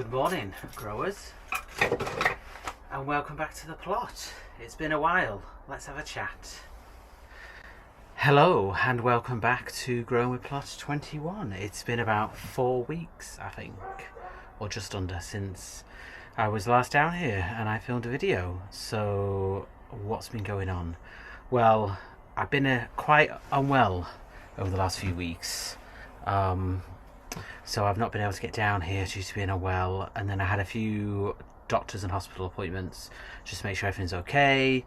Good morning, growers, and welcome back to the plot. It's been a while. Let's have a chat. Hello, and welcome back to Growing with Plot 21. It's been about 4 weeks, I think, or just under, since I was last down here and I filmed a video. So, what's been going on? Well, I've been quite unwell over the last few weeks. So I've not been able to get down here due to being unwell, and then I had a few doctors and hospital appointments just to make sure everything's okay,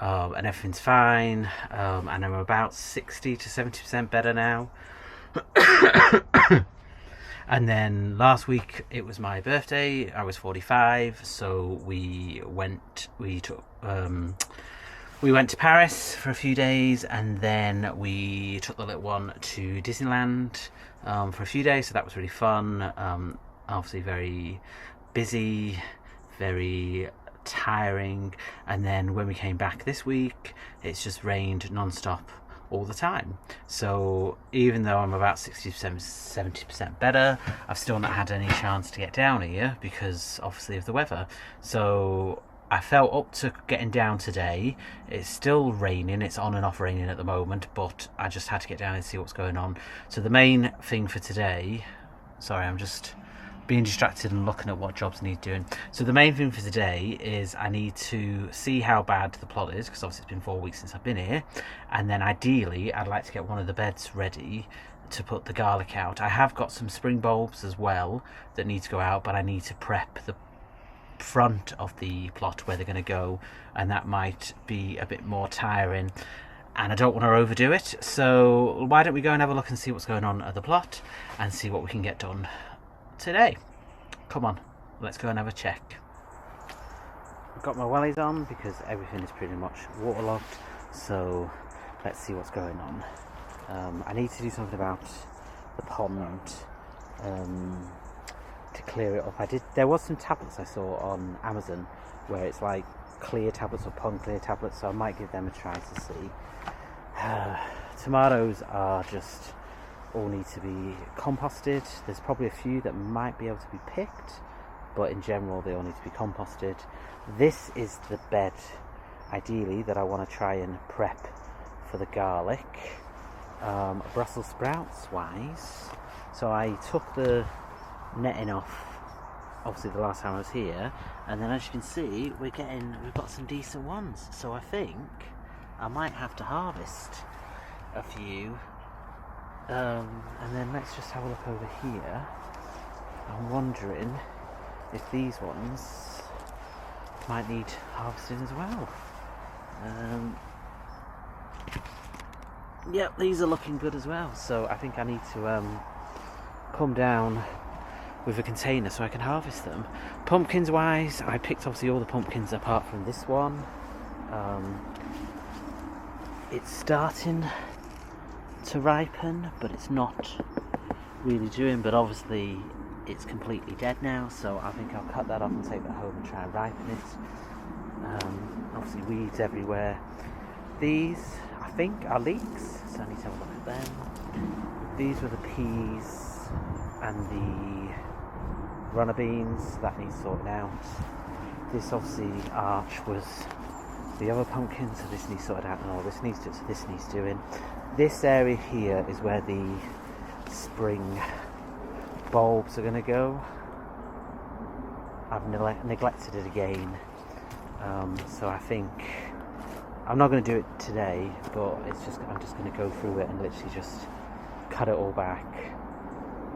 and everything's fine, and I'm about 60 to 70% better now. And then last week it was my birthday. I was 45, so we went to Paris for a few days, and then we took the little one to Disneyland for a few days, so that was really fun. Obviously very busy, very tiring, and then when we came back this week, it's just rained non-stop all the time. So even though I'm about 60% 70% better, I've still not had any chance to get down here because obviously of the weather. So I felt up to getting down today. It's still raining, it's on and off raining at the moment, but I just had to get down and see what's going on. So the main thing for today, sorry, I'm just being distracted and looking at what jobs I need doing. So the main thing for today is I need to see how bad the plot is, because obviously it's been 4 weeks since I've been here, and then ideally I'd like to get one of the beds ready to put the garlic out. I have got some spring bulbs as well that need to go out, but I need to prep the front of the plot where they're going to go, and that might be a bit more tiring, and I don't want to overdo it. So why don't we go and have a look and see what's going on at the plot and see what we can get done today. Come on, let's go and have a check. I've got my wellies on because everything is pretty much waterlogged, so let's see what's going on. I need to do something about the pond to clear it up. There was some tablets I saw on Amazon where it's like clear tablets or pond clear tablets, so I might give them a try to see. Tomatoes are just all need to be composted. There's probably a few that might be able to be picked, but in general they all need to be composted. This is the bed ideally that I want to try and prep for the garlic. Brussels sprouts wise, so I took the netting off obviously the last time I was here, and then as you can see we've got some decent ones, so I think I might have to harvest a few, and then let's just have a look over here. I'm wondering if these ones might need harvesting as well. Yep, these are looking good as well, so I think I need to come down with a container so I can harvest them. Pumpkins wise, I picked obviously all the pumpkins apart from this one. It's starting to ripen, but it's not really doing, but obviously it's completely dead now, so I think I'll cut that off and take that home and try and ripen it. Obviously weeds everywhere. These I think are leeks, so I need to have a look at them. These were the peas and the runner beans, that needs sorting out. This obviously arch was the other pumpkin, so this needs sorted out, and all this needs doing. This area here is where the spring bulbs are going to go. I've neglected it again, so I think I'm not going to do it today, but I'm just going to go through it and literally just cut it all back,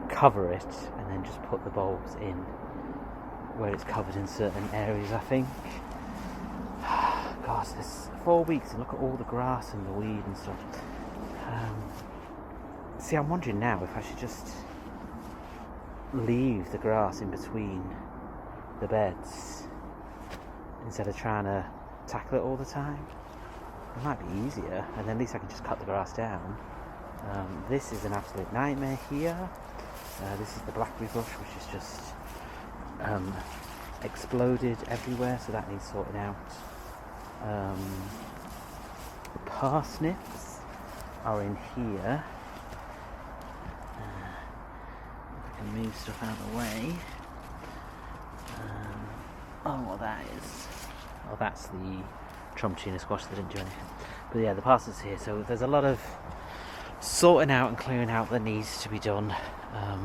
cover it, and then just put the bulbs in where it's covered in certain areas, I think. Gosh, there's 4 weeks and look at all the grass and the weed and stuff. See, I'm wondering now if I should just leave the grass in between the beds instead of trying to tackle it all the time. It might be easier, and then at least I can just cut the grass down. This is an absolute nightmare here. This is the blackberry bush, which is just exploded everywhere, so that needs sorting out. The parsnips are in here. If I can move stuff out of the way. Oh, what that is. Oh, that's the Trump tuna squash that didn't do anything. But yeah, the parcel's here, so there's a lot of sorting out and clearing out that needs to be done. A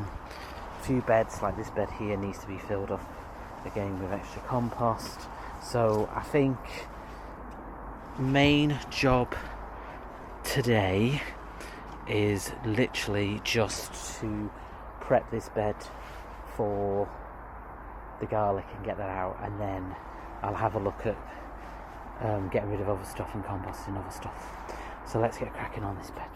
few beds, like this bed here, needs to be filled up again with extra compost. So I think main job today is literally just to prep this bed for the garlic and get that out, and then I'll have a look at getting rid of other stuff and composting other stuff. So let's get cracking on this bed.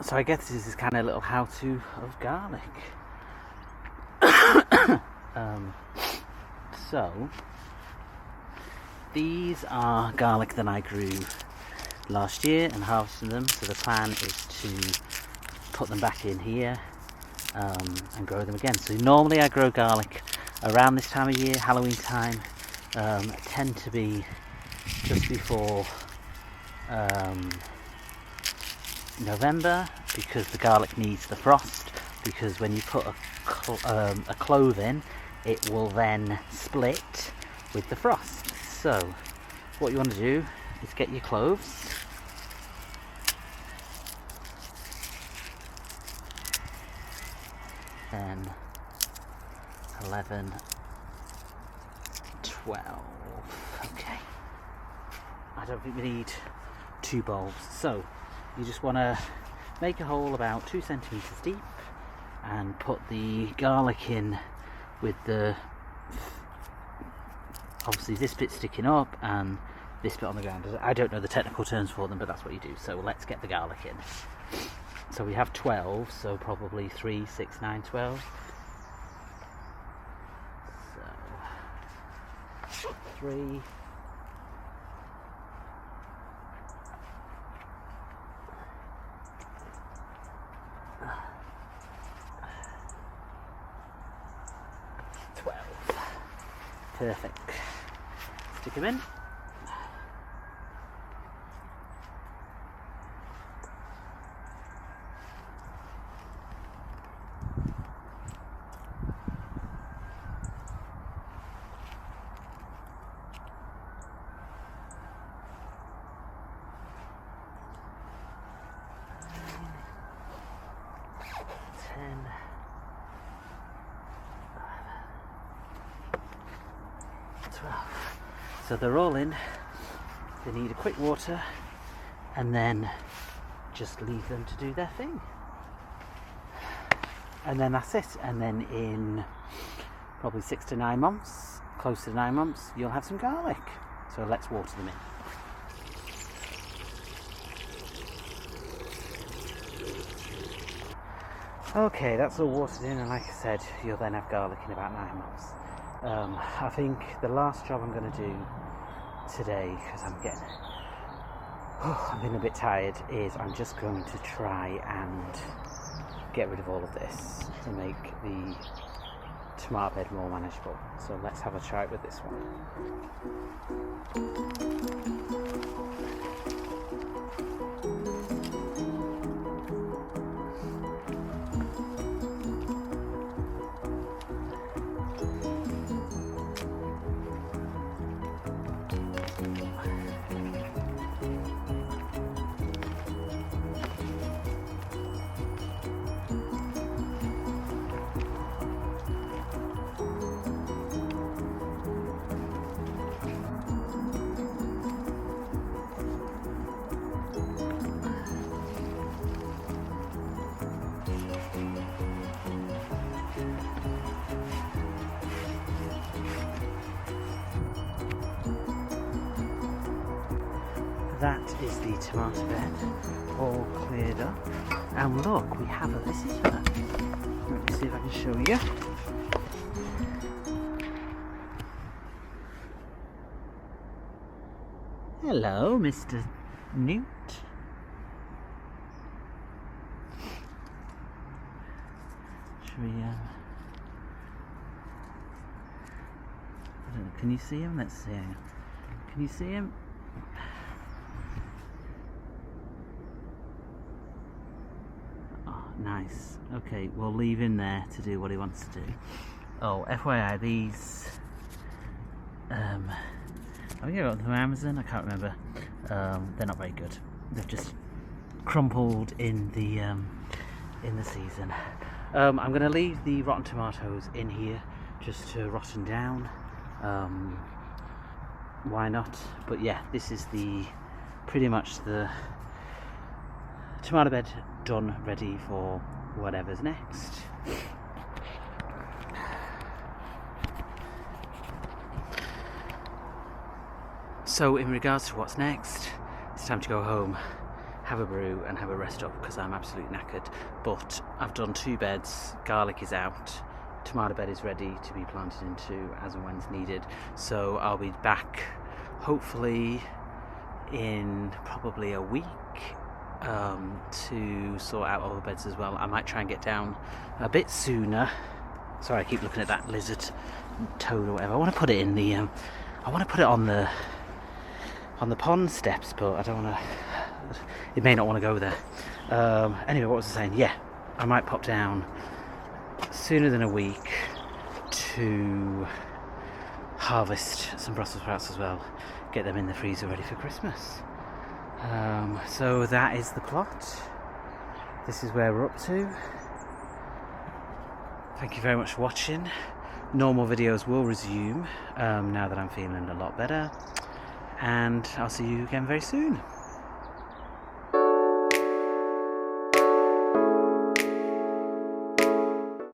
So I guess this is kind of a little how-to of garlic. So these are garlic that I grew last year and harvested them. So the plan is to put them back in here and grow them again. So normally I grow garlic around this time of year, Halloween time. Tend to be just before November, because the garlic needs the frost, because when you put a clove in, it will then split with the frost. So what you want to do is get your cloves, then 11, 12, okay, I don't think we need 2 bulbs, so you just want to make a hole about 2 centimeters deep and put the garlic in with the, obviously this bit sticking up and this bit on the ground. I don't know the technical terms for them, but that's what you do. So let's get the garlic in. So we have 12, so probably 3, 6, 9, 12. So 3, 12. Perfect. Stick them in. So they're all in. They need a quick water and then just leave them to do their thing. And then that's it. And then in probably 6 to 9 months, close to 9 months, you'll have some garlic. So let's water them in. Okay, that's all watered in, and like I said, you'll then have garlic in about 9 months. I think the last job I'm going to do today, because I'm feeling a bit tired, is I'm just going to try and get rid of all of this to make the tomato bed more manageable. So let's have a try with this one. that is the tomato bed all cleared up. And look, we have a visitor. Let me see if I can show you. Hello, Mr. Newt. Should we, I don't know, can you see him? Let's see. Can you see him? Oh, nice. Okay, we'll leave him there to do what he wants to do. Oh, FYI, these I think I got them from Amazon, I can't remember. They're not very good. They've just crumpled in the season. I'm going to leave the rotten tomatoes in here just to rotten down. Why not? But yeah, this is pretty much the tomato bed done, ready for whatever's next. So in regards to what's next, it's time to go home, have a brew and have a rest up because I'm absolutely knackered. But I've done 2 beds, garlic is out, tomato bed is ready to be planted into as and when's needed. So I'll be back hopefully in probably a week to sort out all the beds as well. I might try and get down a bit sooner. Sorry, I keep looking at that lizard, toad or whatever. I want to put it in the I want to put it on the pond steps, but I don't want to. It may not want to go there. Anyway, what was I saying? Yeah, I might pop down sooner than a week to harvest some Brussels sprouts as well. Get them in the freezer ready for Christmas. So that is the plot. This is where we're up to. Thank you very much for watching. Normal videos will resume now that I'm feeling a lot better. And I'll see you again very soon.